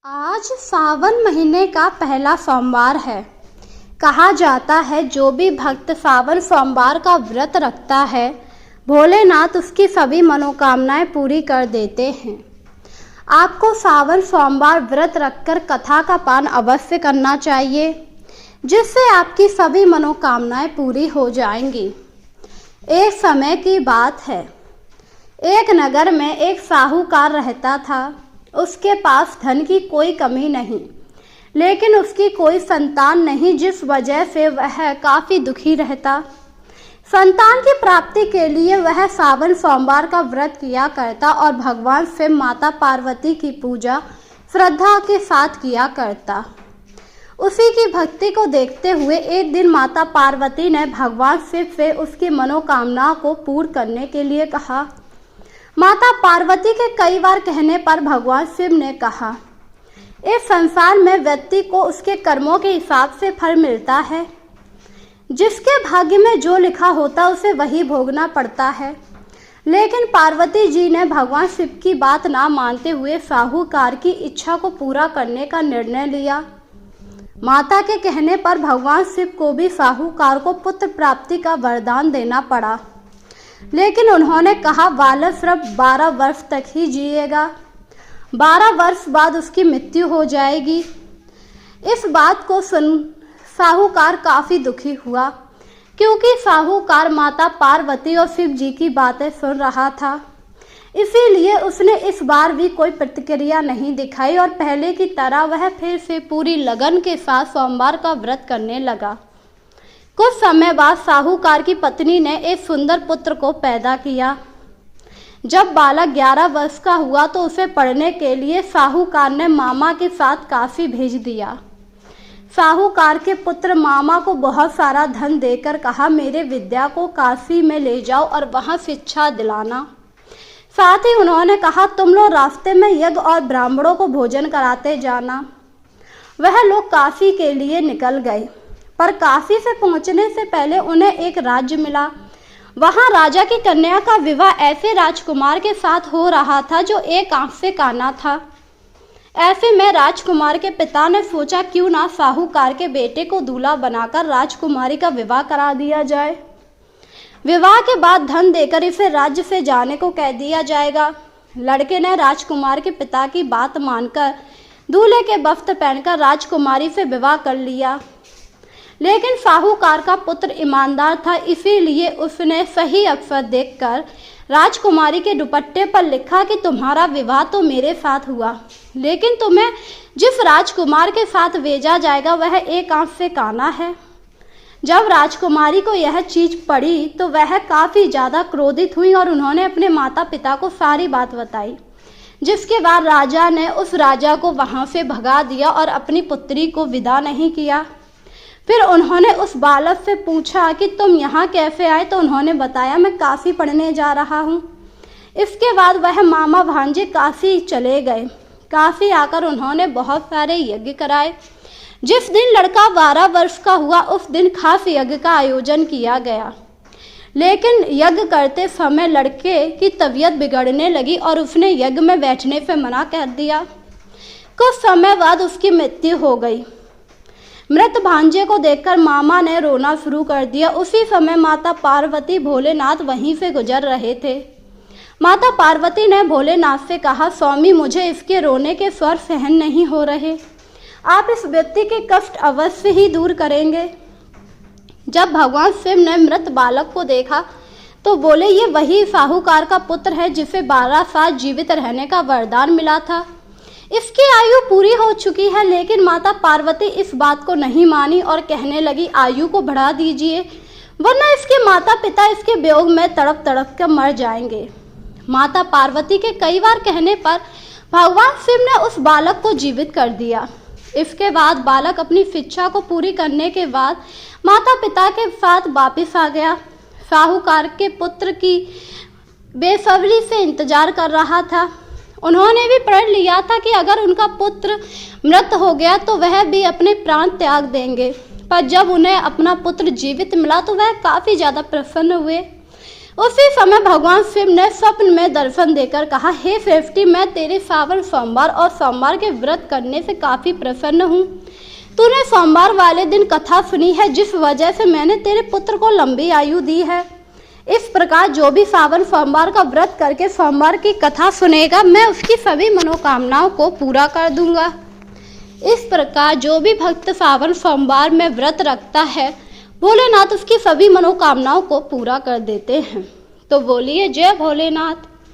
आज सावन महीने का पहला सोमवार है। कहा जाता है जो भी भक्त सावन सोमवार का व्रत रखता है भोलेनाथ उसकी सभी मनोकामनाएं पूरी कर देते हैं। आपको सावन सोमवार व्रत रखकर कथा का पान अवश्य करना चाहिए, जिससे आपकी सभी मनोकामनाएं पूरी हो जाएंगी। एक समय की बात है, एक नगर में एक साहूकार रहता था। उसके पास धन की कोई कमी नहीं, लेकिन उसकी कोई संतान नहीं, जिस वजह से वह काफ़ी दुखी रहता। संतान की प्राप्ति के लिए वह सावन सोमवार का व्रत किया करता और भगवान शिव माता पार्वती की पूजा श्रद्धा के साथ किया करता। उसी की भक्ति को देखते हुए एक दिन माता पार्वती ने भगवान शिव से उसकी मनोकामना को पूर्ण करने के लिए कहा। माता पार्वती के कई बार कहने पर भगवान शिव ने कहा, इस संसार में व्यक्ति को उसके कर्मों के हिसाब से फल मिलता है। जिसके भाग्य में जो लिखा होता उसे वही भोगना पड़ता है। लेकिन पार्वती जी ने भगवान शिव की बात ना मानते हुए साहूकार की इच्छा को पूरा करने का निर्णय लिया। माता के कहने पर भगवान शिव को भी साहूकार को पुत्र प्राप्ति का वरदान देना पड़ा, लेकिन उन्होंने बालक बालक सिर्फ 12 वर्ष तक ही जिएगा। 12 वर्ष बाद उसकी मृत्यु हो जाएगी। इस बात को सुन साहूकार काफ़ी दुखी हुआ, क्योंकि साहूकार माता पार्वती और शिव जी की बातें सुन रहा था। इसीलिए उसने इस बार भी कोई प्रतिक्रिया नहीं दिखाई और पहले की तरह वह फिर से पूरी लगन के साथ सोमवार का व्रत करने लगा। कुछ समय बाद साहूकार की पत्नी ने एक सुंदर पुत्र को पैदा किया। जब बालक 11 वर्ष का हुआ तो उसे पढ़ने के लिए साहूकार ने मामा के साथ काशी भेज दिया। साहूकार के पुत्र मामा को बहुत सारा धन देकर कहा, मेरे विद्या को काशी में ले जाओ और वहां शिक्षा दिलाना। साथ ही उन्होंने कहा, तुम लोग रास्ते में यज्ञ और ब्राह्मणों को भोजन कराते जाना। वह लोग काशी के लिए निकल गए, पर काशी से पहुंचने से पहले उन्हें एक राज्य मिला। वहां राजा की कन्या का विवाह ऐसे राजकुमार के साथ हो रहा था जो एक आंख से काना था। ऐसे में राजकुमार के पिता ने सोचा, क्यों ना साहूकार के बेटे को दूल्हा बनाकर राजकुमारी का विवाह करा दिया जाए। विवाह के बाद धन देकर इसे राज्य से जाने को कह दिया जाएगा। लड़के ने राजकुमार के पिता की बात मानकर दूल्हे के वस्त्र पहनकर राजकुमारी से विवाह कर लिया। लेकिन साहूकार का पुत्र ईमानदार था, इसीलिए उसने सही अवसर देखकर राजकुमारी के दुपट्टे पर लिखा कि तुम्हारा विवाह तो मेरे साथ हुआ, लेकिन तुम्हें जिस राजकुमार के साथ भेजा जाएगा वह एक आंख से काना है। जब राजकुमारी को यह चीज पड़ी तो वह काफ़ी ज़्यादा क्रोधित हुई और उन्होंने अपने माता पिता को सारी बात बताई, जिसके बाद राजा ने उस राजा को वहाँ से भगा दिया और अपनी पुत्री को विदा नहीं किया। फिर उन्होंने उस बालक से पूछा कि तुम यहाँ कैसे आए, तो उन्होंने बताया, मैं काशी पढ़ने जा रहा हूँ। इसके बाद वह मामा भांजे काशी चले गए। काशी आकर उन्होंने बहुत सारे यज्ञ कराए। जिस दिन लड़का 12 वर्ष का हुआ उस दिन खास यज्ञ का आयोजन किया गया, लेकिन यज्ञ करते समय लड़के की तबीयत बिगड़ने लगी और उसने यज्ञ में बैठने से मना कर दिया। कुछ समय बाद उसकी मृत्यु हो गई। मृत भांजे को देखकर मामा ने रोना शुरू कर दिया। उसी समय माता पार्वती भोलेनाथ वहीं से गुजर रहे थे। माता पार्वती ने भोलेनाथ से कहा, स्वामी मुझे इसके रोने के स्वर सहन नहीं हो रहे, आप इस व्यक्ति के कष्ट अवश्य ही दूर करेंगे। जब भगवान शिव ने मृत बालक को देखा तो बोले, ये वही साहूकार का पुत्र है जिसे 12 साल जीवित रहने का वरदान मिला था। इसकी आयु पूरी हो चुकी है। लेकिन माता पार्वती इस बात को नहीं मानी और कहने लगी, आयु को बढ़ा दीजिए, वरना इसके माता पिता इसके वियोग में तड़प तड़प कर मर जाएंगे। माता पार्वती के कई बार कहने पर भगवान शिव ने उस बालक को जीवित कर दिया। इसके बाद बालक अपनी शिक्षा को पूरी करने के बाद माता पिता के साथ वापिस आ गया। साहूकार के पुत्र की बेसब्री से इंतजार कर रहा था। उन्होंने भी प्रण लिया था कि अगर उनका पुत्र मृत हो गया तो वह भी अपने प्राण त्याग देंगे, पर जब उन्हें अपना पुत्र जीवित मिला तो वह काफ़ी ज़्यादा प्रसन्न हुए। उसी समय भगवान शिव ने स्वप्न में दर्शन देकर कहा, हे श्रेष्ठी, मैं तेरे सावन सोमवार और सोमवार के व्रत करने से काफी प्रसन्न हूँ। तूने सोमवार वाले दिन कथा सुनी है, जिस वजह से मैंने तेरे पुत्र को लंबी आयु दी है। इस प्रकार जो भी सावन सोमवार का व्रत करके सोमवार की कथा सुनेगा, मैं उसकी सभी मनोकामनाओं को पूरा कर दूंगा। इस प्रकार जो भी भक्त सावन सोमवार में व्रत रखता है, भोलेनाथ उसकी सभी मनोकामनाओं को पूरा कर देते हैं। तो बोलिए जय भोलेनाथ।